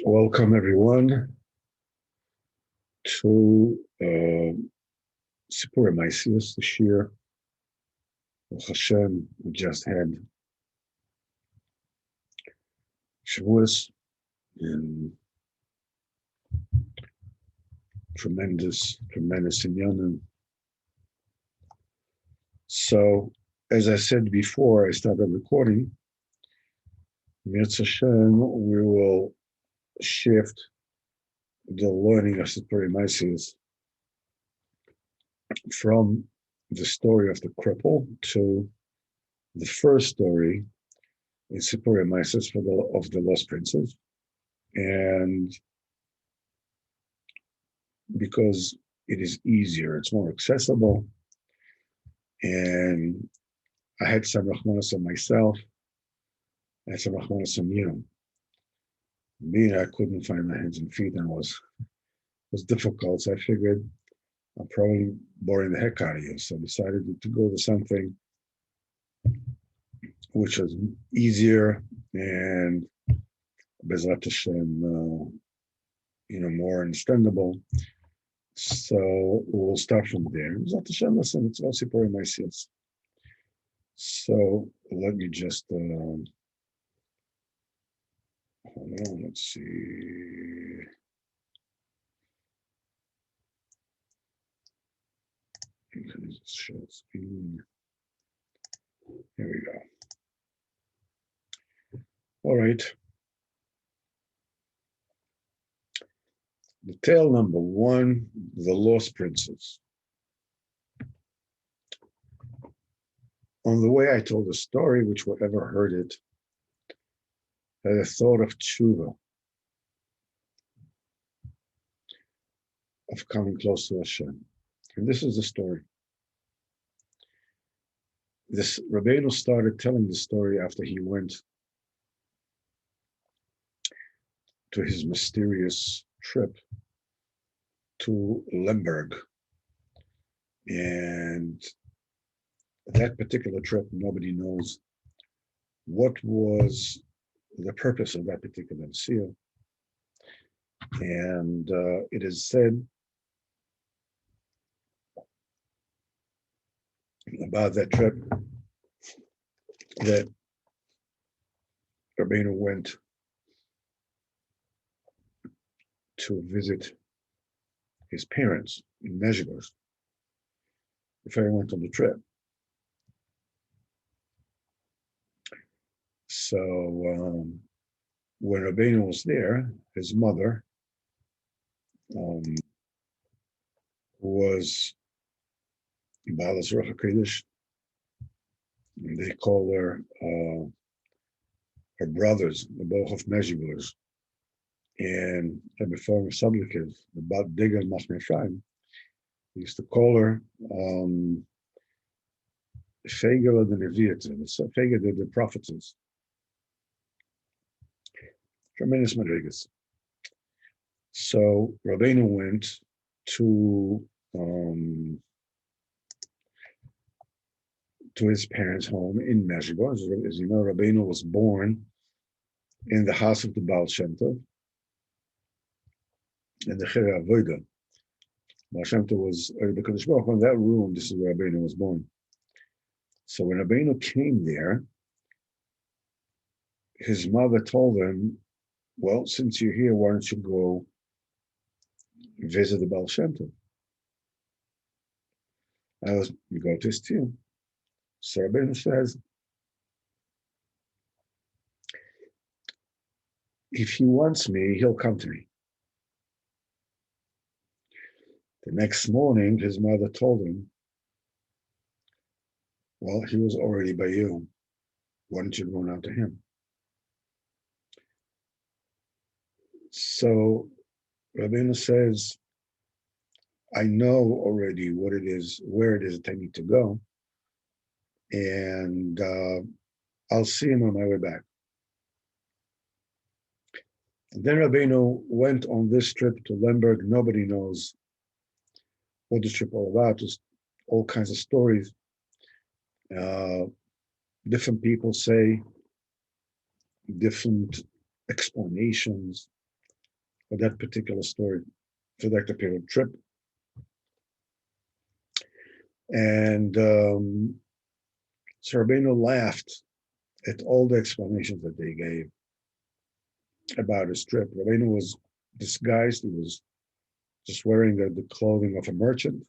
Welcome everyone to Sipur Maisius this year. Hashem, we just had Shavuos and tremendous inyanim. So, as I said before I started recording, Mirz Hashem, we will shift the learning of Sipur Maisius from the story of the cripple to the first story in Sipur Maisius of the Lost Princes. And because it is easier, it's more accessible. And I had some Rahmanas on myself, I had some Rahmanas on you. Me, I couldn't find my hands and feet, and it was difficult. So I figured I'm probably boring the heck out of you. So I decided to go to something which was easier and Bezrat Hashem, more understandable. So we'll start from there. Bezrat Hashem, listen, it's all Sipur Maisius. So let me just hold on, let's see. Share screen. Here we go. All right. The tale number one, The Lost Princes. On the way I told the story, which whoever heard it had a thought of tshuva, of coming close to Hashem. And this is the story. This Rabbeinu started telling the story after he went to his mysterious trip to Lemberg. And that particular trip, nobody knows what was the purpose of that particular seal. And it is said about that trip that Rabbeinu went to visit his parents in Mezhigorsk before he went on the trip. So when Rabbeinu was there, his mother was Balas Ruach HaKodesh. They call her brothers, the Boch of Mezhigorsk. And before Sablikiv, about Digger and Machne Ephraim, he used to call her Fegel the Neviatim, Fegel the prophetess. Tremendous madrigas. So Rabbeinu went to his parents' home in Mezhigorsk. As you know, Rabbeinu was born in the house of the Baal Shem Tov, and the Chirei Avoda. Baal Shem Tov was the Kodesh Baruch Hu. In that room, this is where Rabbeinu was born. So when Rabbeinu came there, his mother told him, well, since you're here, why don't you go visit the Baal Shem Tov? You go to his tomb. So Rabbeinu says, if he wants me, he'll come to me. The next morning, his mother told him, well, he was already by you. Why don't you go out to him? So Rabbeinu says, I know already what it is, where it is that I need to go, and I'll see him on my way back. And then Rabbeinu went on this trip to Lemberg. Nobody knows what this trip all about. Just all kinds of stories. Different people say different explanations for that particular story, for that particular trip. And so Rabbeinu laughed at all the explanations that they gave about his trip. Rabbeinu was disguised. He was just wearing the clothing of a merchant.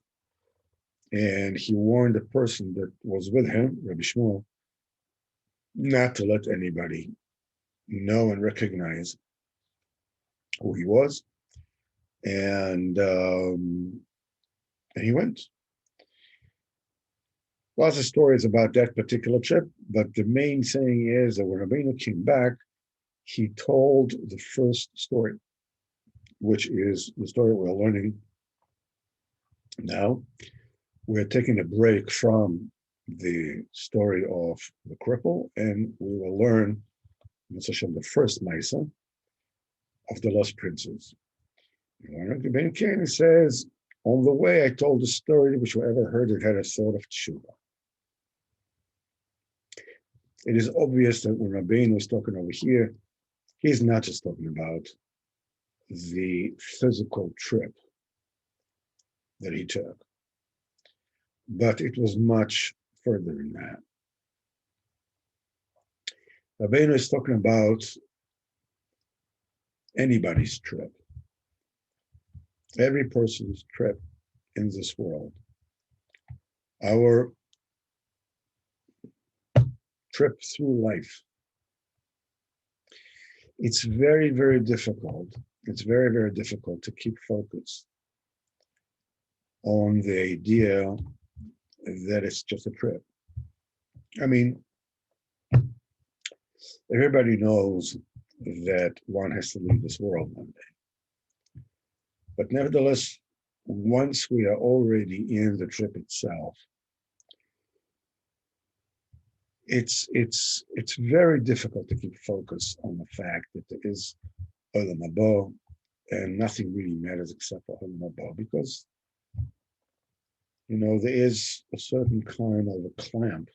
And he warned the person that was with him, Rabbi Shmuel, not to let anybody know and recognize who he was. And he went. Lots of stories about that particular trip, but the main thing is that when Rabbeinu came back, he told the first story, which is the story we're learning now. We're taking a break from the story of the cripple, and we will learn the first Maisa of the Lost Princes. When Rabbeinu came, he says, on the way I told the story which whoever heard it had a thought of tshuva. It is obvious that when Rabbeinu is talking over here, he's not just talking about the physical trip that he took, but it was much further than that. Rabbeinu is talking about anybody's trip, every person's trip in this world. Our trip through life. It's very, very difficult. It's very, very difficult to keep focus on the idea that it's just a trip. I mean, everybody knows that one has to leave this world one day. But nevertheless, once we are already in the trip itself, it's very difficult to keep focus on the fact that there is Olam Haba and nothing really matters except for Olam Haba, because there is a certain kind of a clamp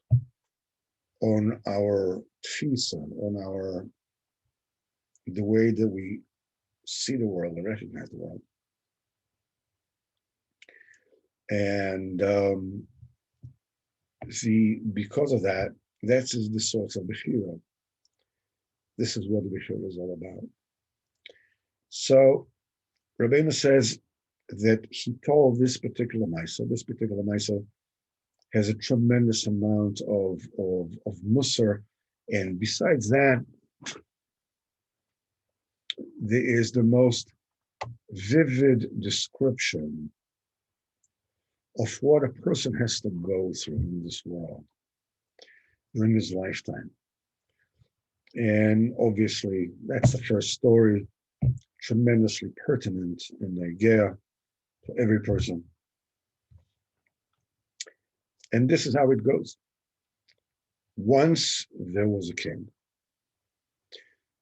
on our tfisa, on the way that we see the world and recognize the world. And because of that, that's the source of Bechira. This is what the Bechira is all about. So Rabbeinu says that he told this particular Maisa. This particular Maisa has a tremendous amount of Musar. And besides that, there is the most vivid description of what a person has to go through in this world during his lifetime. And obviously, that's the first story, tremendously pertinent in the Igea for every person. And this is how it goes. Once there was a king.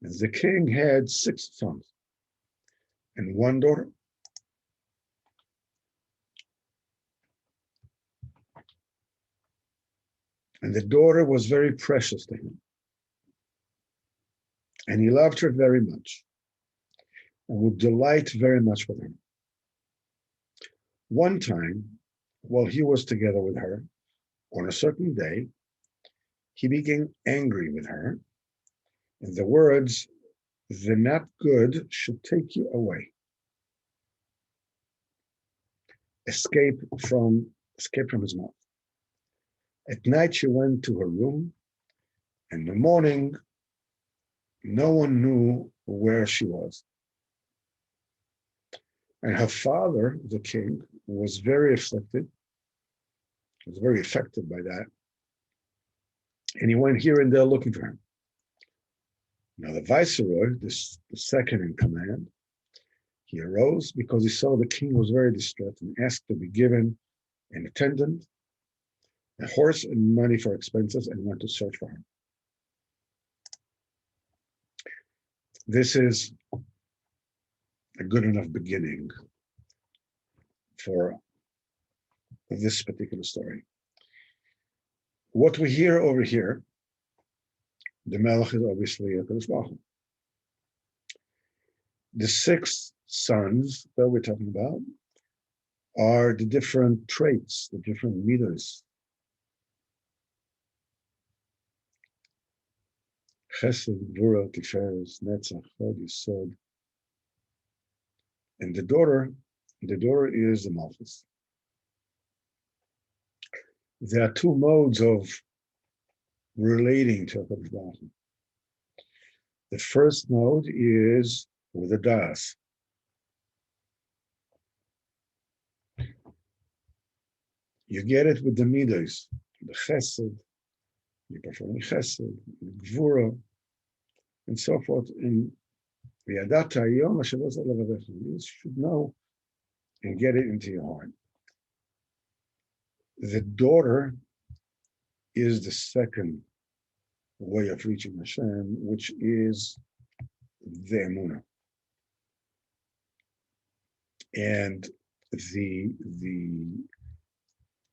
And the king had 6 sons and 1 daughter. And the daughter was very precious to him. And he loved her very much and would delight very much with her. One time, while he was together with her, on a certain day, he became angry with her, and the words, "the not good should take you away," escaped from his mouth. At night, she went to her room, and in the morning, no one knew where she was. And her father, the king, was very afflicted, was very affected by that. And he went here and there looking for him. Now the viceroy, the second in command, he arose because he saw the king was very distressed and asked to be given an attendant, a horse, and money for expenses, and went to search for him. This is a good enough beginning for this particular story. What we hear over here, The Melech is obviously a Kadosh Baruch Hu. The 6 sons that we're talking about are the different traits, the different meters. Chesed, Gvura, Tiferes, Netzach, Hod, Yesod. And the daughter is the Malchus. There are 2 modes of relating to HaKadosh Baruch Hu. The first mode is with a das. You get it with the midas, the chesed, you perform chesed, gvura, and so forth. And you should know and get it into your heart. The daughter is the second way of reaching Hashem, which is the emunah. And the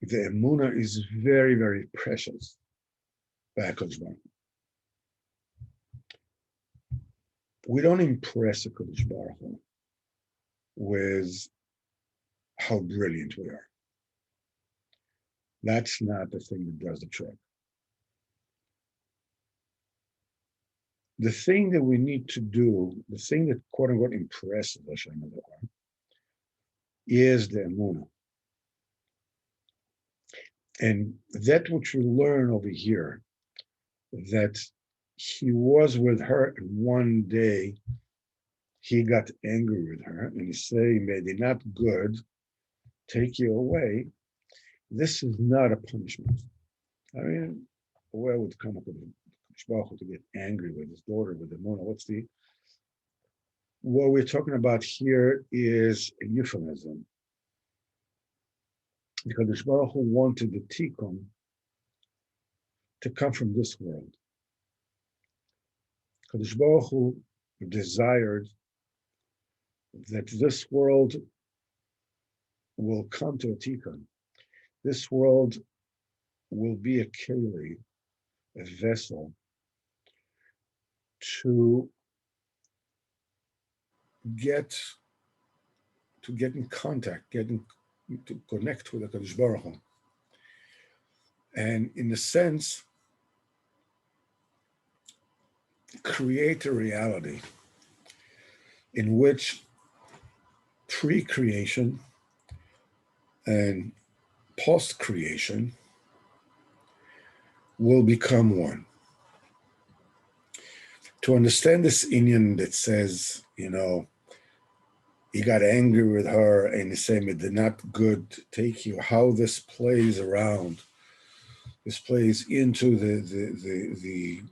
emunah is very, very precious by HaKadosh Baruch Hu. We don't impress HaKadosh Baruch Hu with how brilliant we are. That's not the thing that does the trick. The thing that we need to do, the thing that quote unquote impresses Hashem is the emunah. And that which we learn over here, that he was with her and one day he got angry with her and he said, may they not good take you away. This is not a punishment. I mean, where would come up with Baruch to get angry with his daughter, with the Mona? What we're talking about here is a euphemism. Because Baruch Hu wanted the tikkun to come from this world. Kadosh Baruch Hu desired that this world will come to a tikkun. This world will be a keli, a vessel, to get in contact, to connect with the Kadosh Baruch Hu. And in a sense, create a reality in which pre-creation and post-creation will become one. To understand this Indian that says, he got angry with her and he said, it did not good take you, how this plays around, this plays into the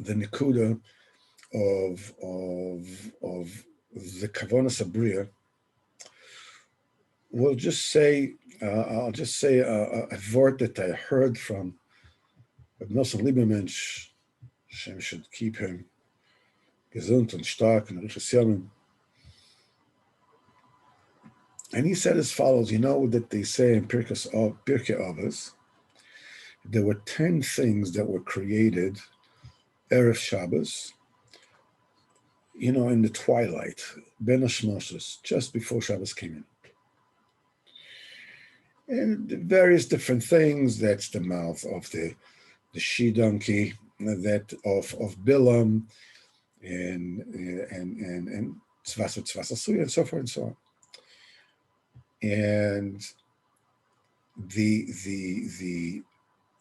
nekuda of the Kavanas Abriya. I'll just say a word that I heard from Nosson Liebermensch. Hashem should keep him gesund and stark and Arichas Yamim. And he said as follows, that they say in Pirkei Avos, there were 10 things that were created Erev Shabbos, in the twilight, Ben Hashmoshes, just before Shabbos came in. And various different things, that's the mouth of the she-donkey, that of Bilam, and Tzvasa Suya, and so forth and so on. And the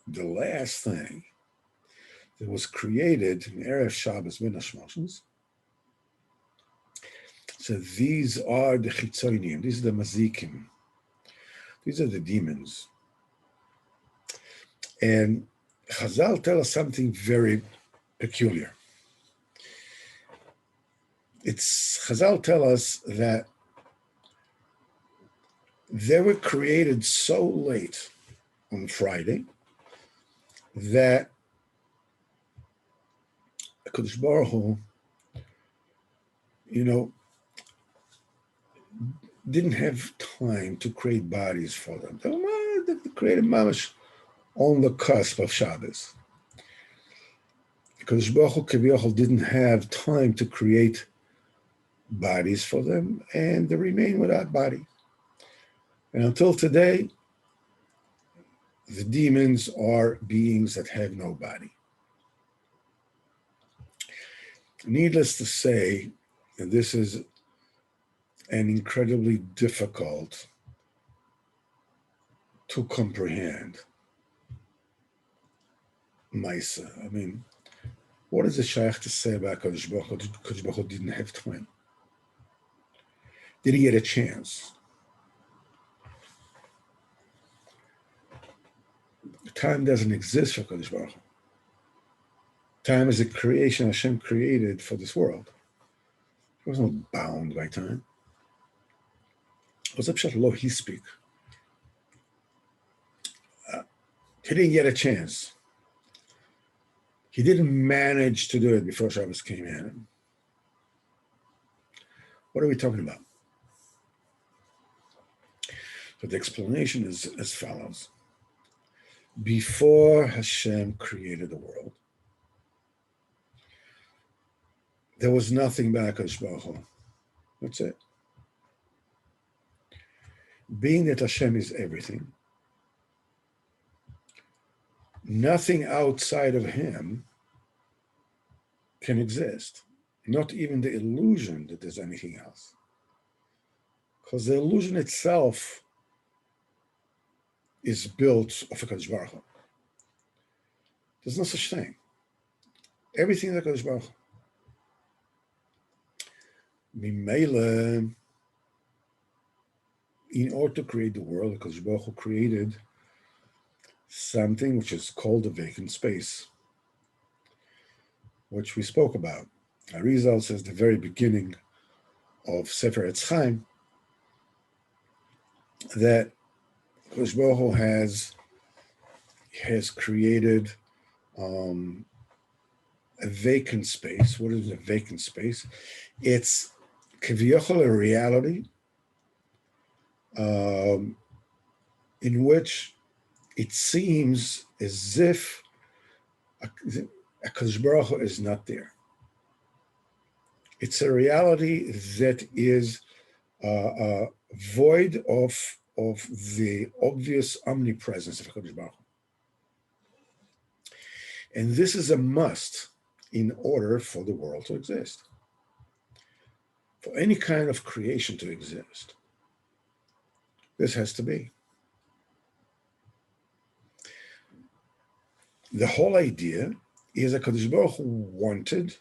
last thing that was created in Erev Shabbos Ben Hashmoshes, so these are the Chitzonim, these are the Mazikim, these are the demons. And Chazal tell us something very peculiar. Chazal tell us that they were created so late on Friday that Kadosh Baruch Hu, didn't have time to create bodies for them. They created mamash on the cusp of Shabbos. Because Baruch Hu didn't have time to create bodies for them, and they remain without body. And until today, the demons are beings that have no body. Needless to say, and this is an incredibly difficult to comprehend Maisa. I mean, what is the Shaykh to say about Kadosh Baruch Hu? Kadosh Baruch Hu didn't have time. Did he get a chance? Time doesn't exist for Kadosh Baruch Hu. Time is a creation Hashem created for this world. He wasn't bound by time. What's up, Shalom? He speak. He didn't get a chance. He didn't manage to do it before Shabbos came in. What are we talking about? So the explanation is as follows. Before Hashem created the world, there was nothing but HaKadosh Baruch Hu. That's it. Being that Hashem is everything, nothing outside of Him can exist. Not even the illusion that there's anything else. Because the illusion itself is built of HaKadosh Baruch Hu. There's no such thing. Everything is HaKadosh Baruch Hu. Mimele, in order to create the world, HaKadosh Baruch Hu created something which is called a vacant space, which we spoke about. Arizal says the very beginning of Sefer Etz Chaim that HaKadosh Baruch Hu has created a vacant space. What is a vacant space? It's kaviyachol, a reality in which it seems as if HaKadosh Baruch Hu is not there. It's a reality that is void of the obvious omnipresence of HaKadosh Baruch Hu. And this is a must in order for the world to exist. For any kind of creation to exist, this has to be. The whole idea is that HaKadosh Baruch Hu wanted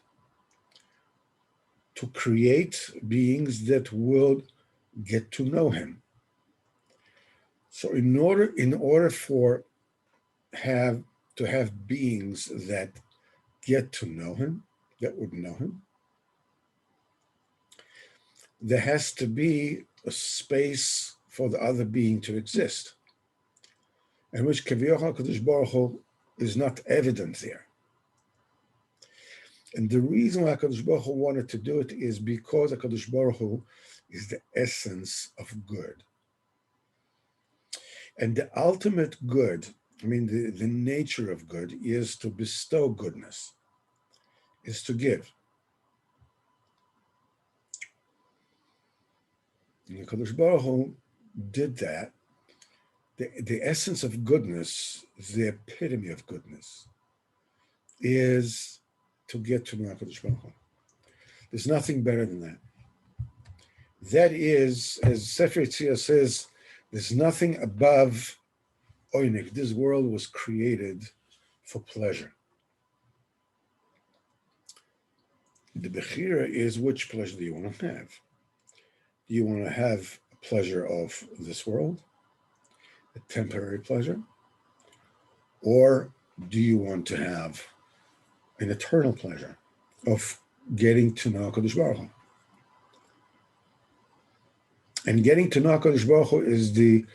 to create beings that will get to know Him. So in order for to have beings that get to know Him, that would know Him, there has to be a space for the other being to exist, in which Kaviyachol HaKadosh Baruch Hu is not evident there. And the reason why HaKadosh Baruch Hu wanted to do it is because HaKadosh Baruch Hu is the essence of good. And the ultimate good, the nature of good is to bestow goodness, is to give. And HaKadosh Baruch Hu did that. The essence of goodness, the epitome of goodness, is to get to know HaKadosh Baruch Hu. There's nothing better than that. That is, as Sefer Yetzirah says, there's nothing above Oinik. This world was created for pleasure. The Bechira is, which pleasure do you want to have? Do you want to have a pleasure of this world, a temporary pleasure? Or do you want to have an eternal pleasure of getting to know HaKadosh Baruch Hu? And getting to know HaKadosh Baruch Hu is the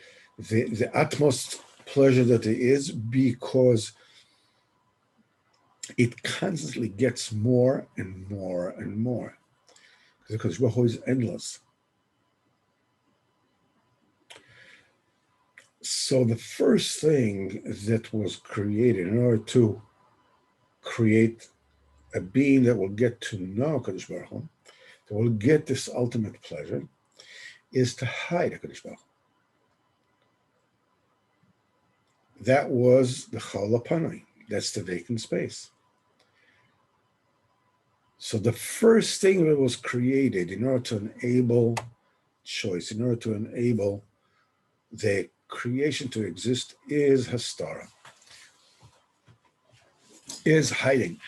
utmost pleasure that there is, because it constantly gets more and more and more. Because HaKadosh Baruch Hu is endless. So the first thing that was created in order to create a being that will get to know Kadosh Baruch Hu, that will get this ultimate pleasure, is to hide Kadosh Baruch Hu. That was the Chol HaPanui. That's the vacant space. So the first thing that was created in order to enable choice, in order to enable the creation to exist, is Hastara, is hiding.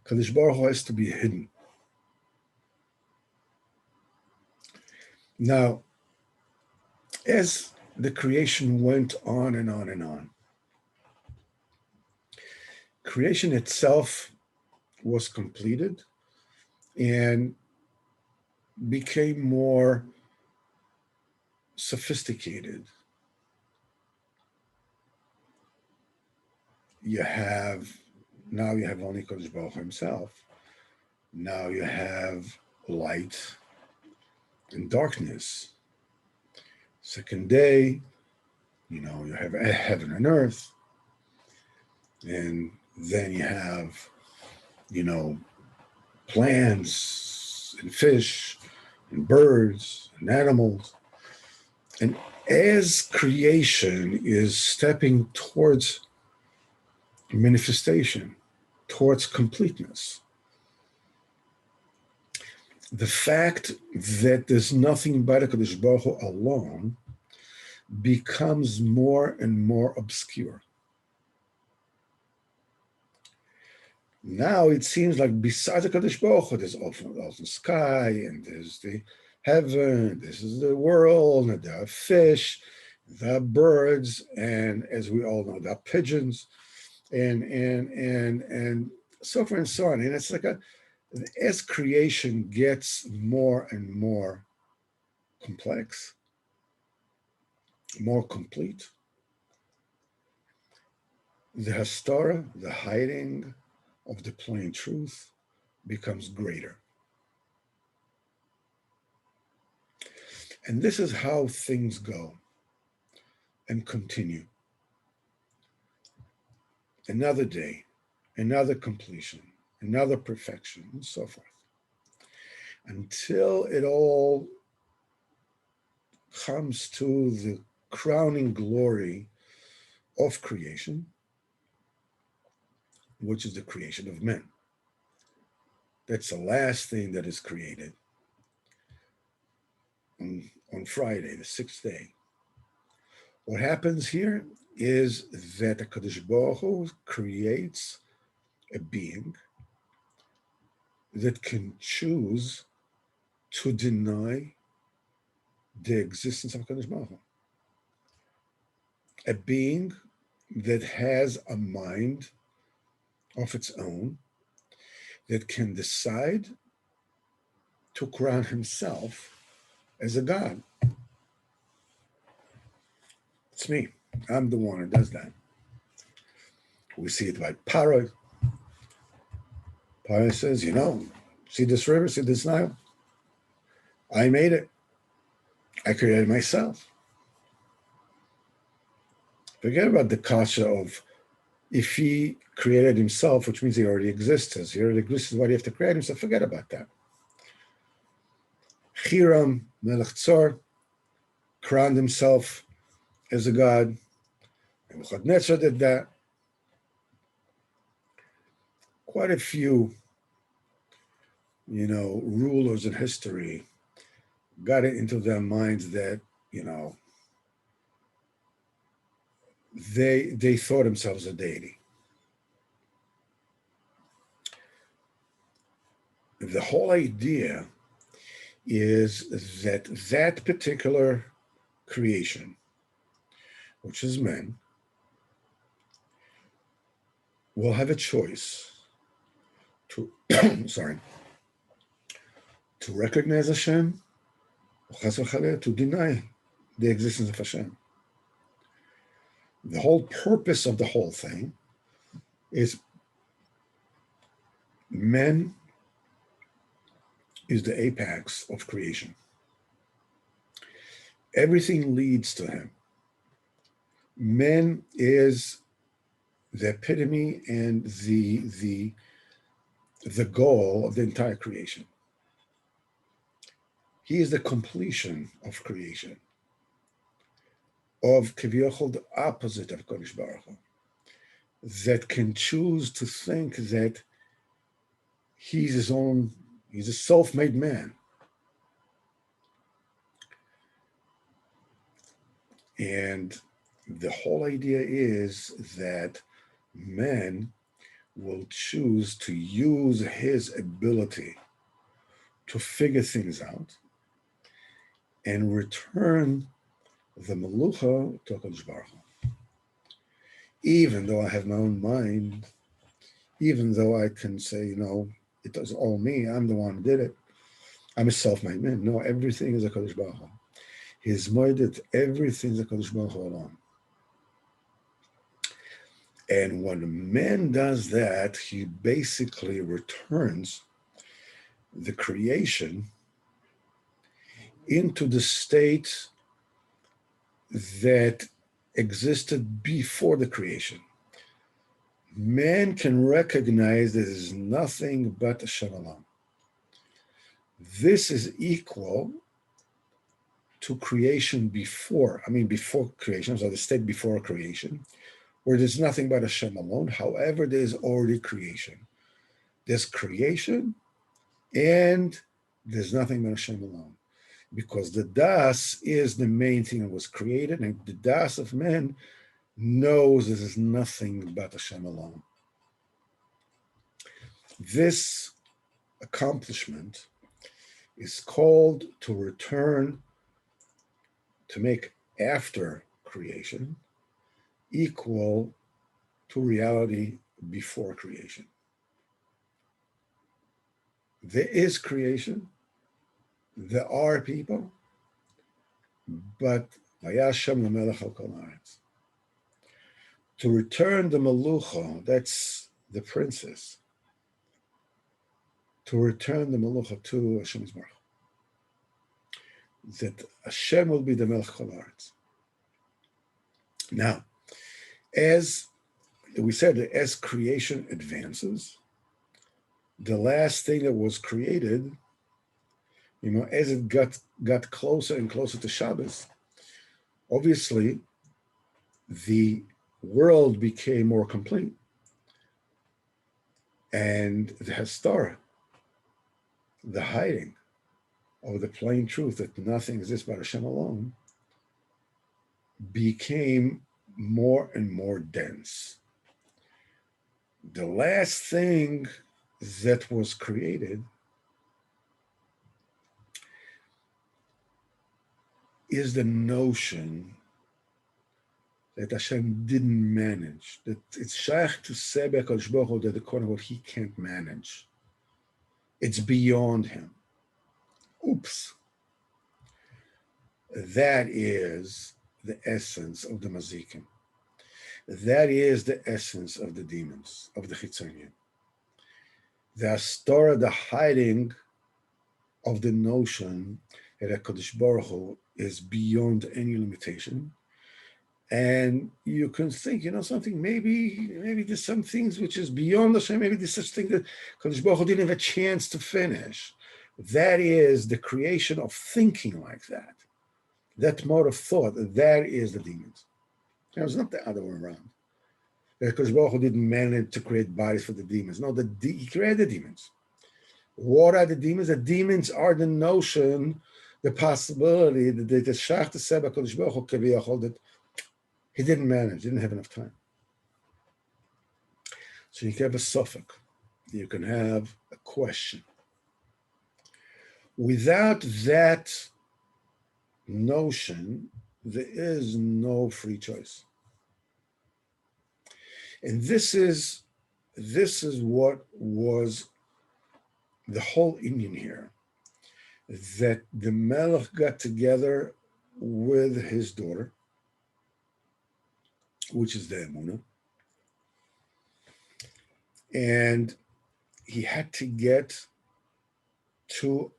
Kadosh Baruch Hu has to be hidden. Now, as the creation went on and on and on, creation itself was completed and became more sophisticated. You have only Kodesh Baruch Hu himself. Now you have light and darkness. Second day, you have heaven and earth. And then you have, plants and fish and birds and animals. And as creation is stepping towards manifestation, towards completeness, the fact that there's nothing but HaKadosh Baruch Hu alone becomes more and more obscure. Now it seems like besides HaKadosh Baruch Hu, there's also the sky, and there's the heaven, this is the world, and there are fish, there are birds, and as we all know, there are pigeons, and so forth and so on. And it's like as creation gets more and more complex, more complete, the hastara, the hiding of the plain truth, becomes greater. And this is how things go and continue. Another day, another completion, another perfection, and so forth. Until it all comes to the crowning glory of creation, which is the creation of men. That's the last thing that is created on Friday, the sixth day. What happens here is that the Kadosh Baruch Hu creates a being that can choose to deny the existence of Kadosh Baruch Hu. A being that has a mind of its own, that can decide to crown himself as a god. It's me. I'm the one who does that. We see it by Paro. Paro says, see this river, see this Nile? I made it. I created myself. Forget about the kasha of if he created himself, which means he already exists. As he already exists, why do you have to create himself? Forget about that. Hiram Melech Tzor crowned himself as a god. Nebuchadnezzar did that. Quite a few, rulers in history got it into their minds that, they thought themselves a deity. The whole idea is that particular creation, which is men, will have a choice to to recognize Hashem, to deny the existence of Hashem. The whole purpose of the whole thing is men is the apex of creation. Everything leads to him. Men is the epitome and the the goal of the entire creation. He is the completion of creation, of Kaviyachol, the opposite of Kodesh Baruch Hu, that can choose to think that he's a self-made man. And the whole idea is that man will choose to use his ability to figure things out and return the Melucha to HaKadosh Baruch Hu. Even though I have my own mind, even though I can say, it does all me, I'm the one who did it, I'm a self-made man. No, everything is HaKadosh Baruch Hu. His moedet, everything is HaKadosh Baruch Hu alone. And when a man does that, he basically returns the creation into the state that existed before the creation. Man can recognize there is nothing but Hashem alone. This is equal to creation before creation, so the state before creation, where there's nothing but Hashem alone. However, there's already creation. There's creation and there's nothing but Hashem alone. Because the Das is the main thing that was created, and the Das of man knows there is nothing but Hashem alone. This accomplishment is called to return, to make after creation equal to reality before creation. There is creation, there are people, but to return the Melucha, that's the princess, to return the Melucha to Hashem Baruch, that Hashem will be the Melech Kol Haaretz. Now, as we said, as creation advances, the last thing that was created, as it got closer and closer to Shabbos, obviously the world became more complete. And the Hastara, the hiding of the plain truth that nothing exists but Hashem alone, became more and more dense. The last thing that was created is the notion that Hashem didn't manage, that it's shaykh to say HaKadosh Baruch Hu that the corner what he can't manage. It's beyond him. Oops. That is the essence of the Mazikim. That is the essence of the demons, of the Chitzonian. The Astora, the hiding of the notion that HaKadosh Baruch Hu is beyond any limitation. And you can think, something, maybe there's some things which is beyond the Hashem, maybe there's such thing that HaKadosh Baruch Hu didn't have a chance to finish. That is the creation of thinking like that. That mode of thought, that is the demons. It's not the other way around. Because Baruch Hu didn't manage to create bodies for the demons. No, he created the demons. What are the demons? The demons are the notion, the possibility that the Shach to Seba Kodesh Baruch Hu Kaviyachol, that he didn't manage, didn't have enough time. So you can have a suffix. You can have a question. Without that notion, there is no free choice. And this is what was the whole Indian here, that the Melech got together with his daughter, which is the Emunah, and he had to get to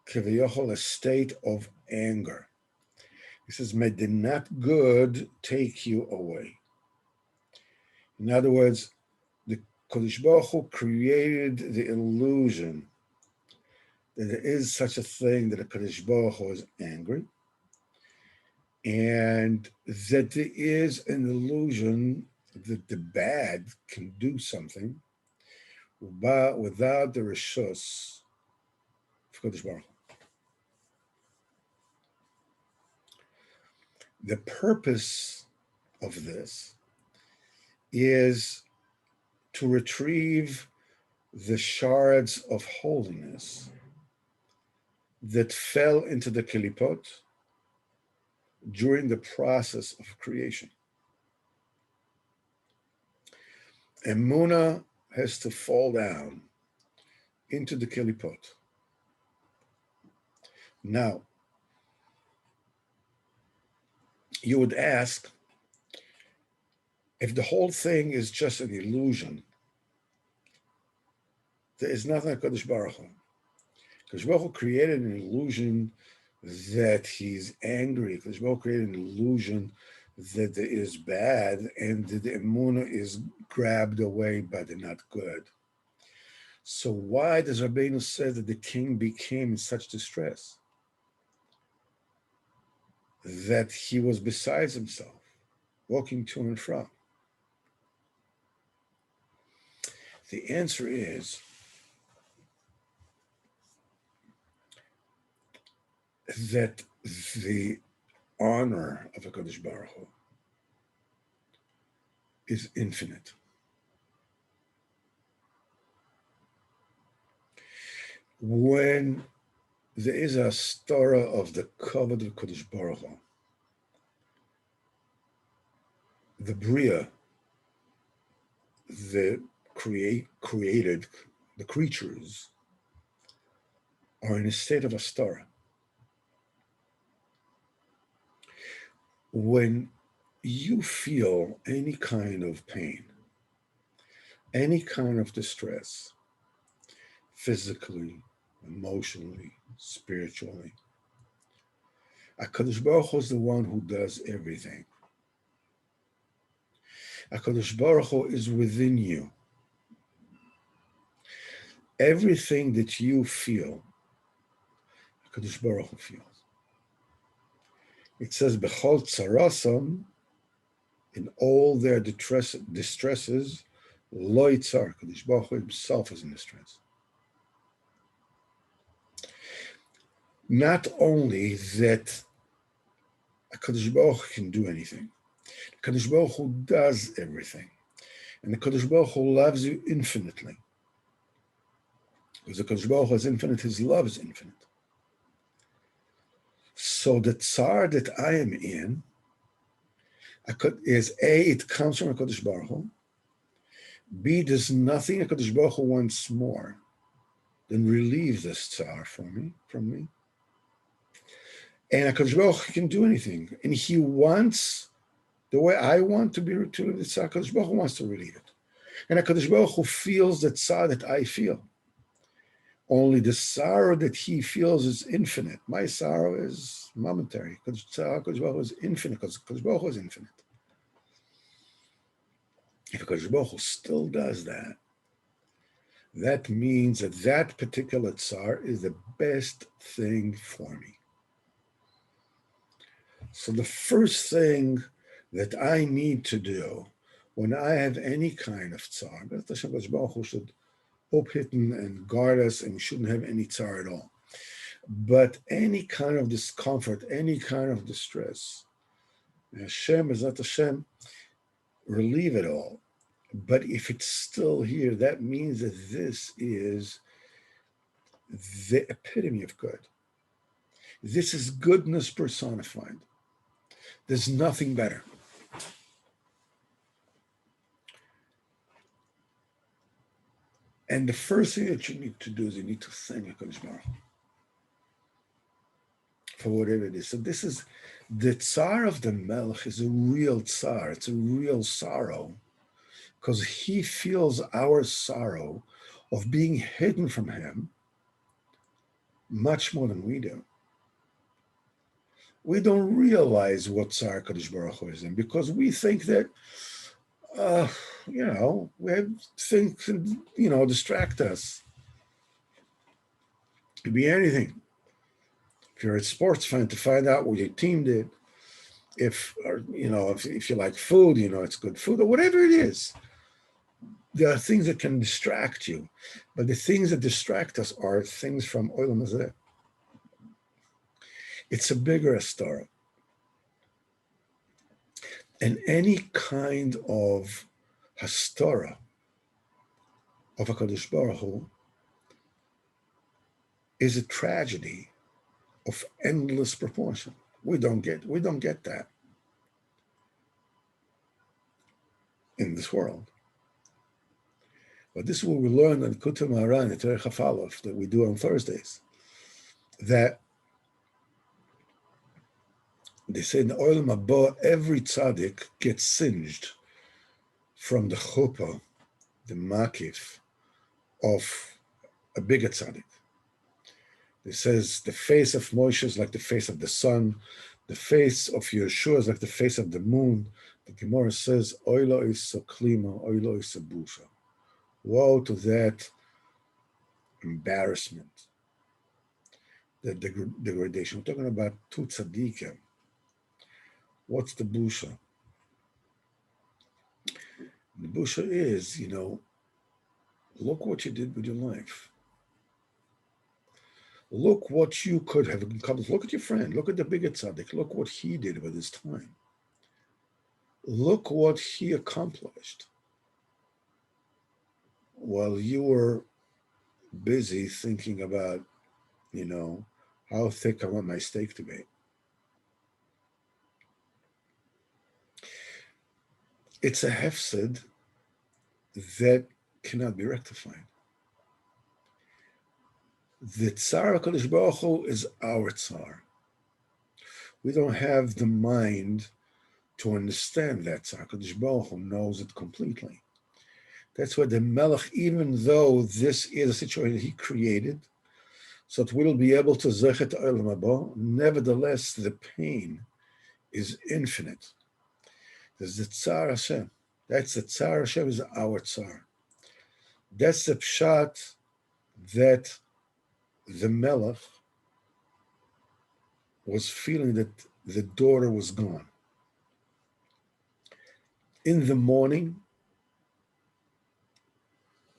Kaviyachol, a state of anger. He says, may the not good take you away. In other words, the Kodesh Baruch Hu created the illusion that there is such a thing that a Kodesh Baruch Hu is angry, and that there is an illusion that the bad can do something without the rishus of Kodesh Baruch Hu. The purpose of this is to retrieve the shards of holiness that fell into the Kelipot during the process of creation. Emunah has to fall down into the Kelipot. Now, you would ask, if the whole thing is just an illusion, there is nothing like Kodesh Baruch Hu. Kodesh Baruch Hu created an illusion that he's angry. Kodesh Baruch Hu created an illusion that there is bad and that the emunah is grabbed away by the not good. So why does Rabbeinu say that the king became in such distress that he was beside himself, walking to and fro? The answer is that the honor of HaKadosh Baruch Hu is infinite. When there is a story of the Kavod of HaKadosh Baruch Hu, the Bria, the created, the creatures, are in a state of astara. When you feel any kind of pain, any kind of distress, physically, emotionally, spiritually, HaKadosh Baruch Hu is the one who does everything. HaKadosh Baruch Hu is within you. Everything that you feel, HaKadosh Baruch Hu feels. It says, Bechol tzarasam, in all their distresses, lo yitzar, HaKadosh Baruch Hu himself is in distress. Not only that HaKadosh Baruch Hu can do anything, HaKadosh Baruch Hu does everything. And the HaKadosh Baruch Hu loves you infinitely. Because the HaKadosh Baruch Hu is infinite, his love is infinite. So the tsar that I am in is A, it comes from HaKadosh Baruch Hu. B, there's nothing HaKadosh Baruch Hu wants more than relieve this tsar from me. And HaKadosh Baruch Hu can do anything. And he wants, the way I want to be to the tsar, HaKadosh Baruch Hu wants to relieve it. And HaKadosh Baruch Hu feels the tsar that I feel. Only the sorrow that he feels is infinite. My sorrow is momentary. HaKadosh Baruch Hu is infinite, because HaKadosh Baruch Hu is infinite. If HaKadosh Baruch Hu still does that, that means that that particular tsar is the best thing for me. So the first thing that I need to do when I have any kind of tsar, that HaKadosh Baruch Hu should uphitten and guard us, and we shouldn't have any tsar at all. But any kind of discomfort, any kind of distress, Hashem is not Hashem, relieve it all. But if it's still here, that means that this is the epitome of good. This is goodness personified. There's nothing better. And the first thing that you need to do is you need to thank HaKadosh Baruch Hu for whatever it is. So this is, the tsar of the Melech is a real tsar. It's a real sorrow, because he feels our sorrow of being hidden from him much more than we do. We don't realize what tsar HaKadosh Baruch Hu is in, because we think that uh, we have things that, distract us. It could be anything. If you're a sports fan, to find out what your team did. If you like food, it's good food or whatever it is. There are things that can distract you, but the things that distract us are things from Olam Hazeh. It's a bigger story. And any kind of Hastorah of HaKadosh Baruch Hu is a tragedy of endless proportion. We don't get that in this world. But this is what we learn in Kutum Haran, at Terech HaFalaf, that we do on Thursdays. That they say in the Olam Haba, every tzaddik gets singed from the chuppah, the makif, of a bigger tzaddik. It says the face of Moshe is like the face of the sun, the face of Yeshua is like the face of the moon. The Gemara says, Oilo is a klima, oilo is a busha. Woe to that embarrassment, that degradation. We're talking about two tzaddikim. What's the busha? The busha is, look what you did with your life. Look what you could have accomplished. Look at your friend. Look at the bigger tzaddik. Look what he did with his time. Look what he accomplished while you were busy thinking about, how thick I want my steak to be. It's a hefsed that cannot be rectified. The Tsar HaKadosh Baruch Hu is our Tsar. We don't have the mind to understand that. Tsar HaKadosh Baruch Hu knows it completely. That's why the Melech, even though this is a situation he created, so that we'll be able to Zechet Olam Haba, nevertheless, the pain is infinite. There's the Tsar Hashem. That's the Tsar Hashem is our Tsar. That's the pshat that the Melech was feeling that the daughter was gone. In the morning,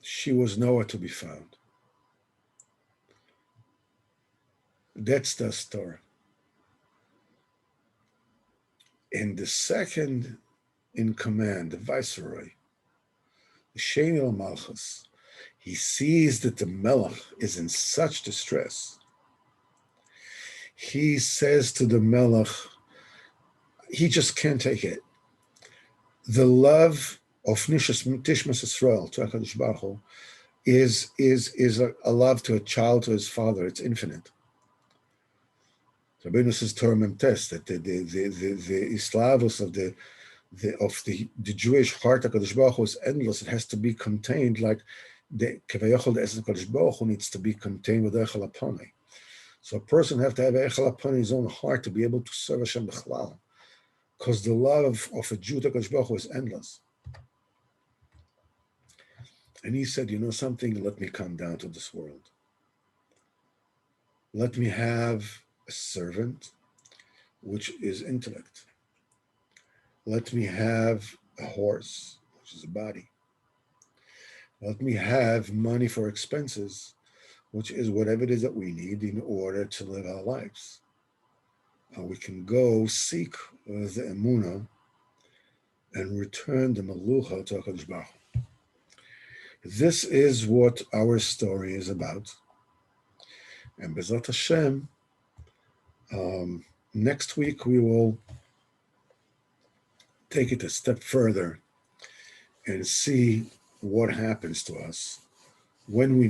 she was nowhere to be found. That's the story. And the second in command, the viceroy, the Sheni Malchus, he sees that the Melech is in such distress. He says to the Melech, he just can't take it. The love of Tishmas Yisrael to HaKadosh Baruch Hu is a love to a child to his father. It's infinite. Rabbeinu says Torah Mem Tes that the Islavus of the Jewish heart of HaKadosh Baruch Hu is endless. It has to be contained like the Kevayachol the essence of HaKadosh Baruch Hu needs to be contained with Echel Apani. So a person has to have Echel Apani in his own heart to be able to serve Hashem B'chlal, because the love of a Jew to HaKadosh Baruch Hu is endless. And he said, something, let me come down to this world. Let me have a servant, which is intellect. Let me have a horse, which is a body. Let me have money for expenses, which is whatever it is that we need in order to live our lives. We can go seek the emunah and return the malucha to HaKadosh Baruch Hu. This is what our story is about. And B'ezrat Hashem, next week we will take it a step further and see what happens to us when we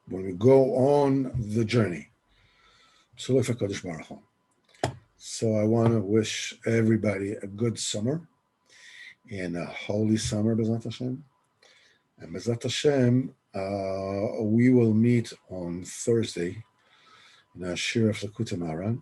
when we go on the journey. So I want to wish everybody a good summer and a holy summer, B'ezrat Hashem. And B'ezrat Hashem, we will meet on Thursday in our Shir of Likutei Moharan.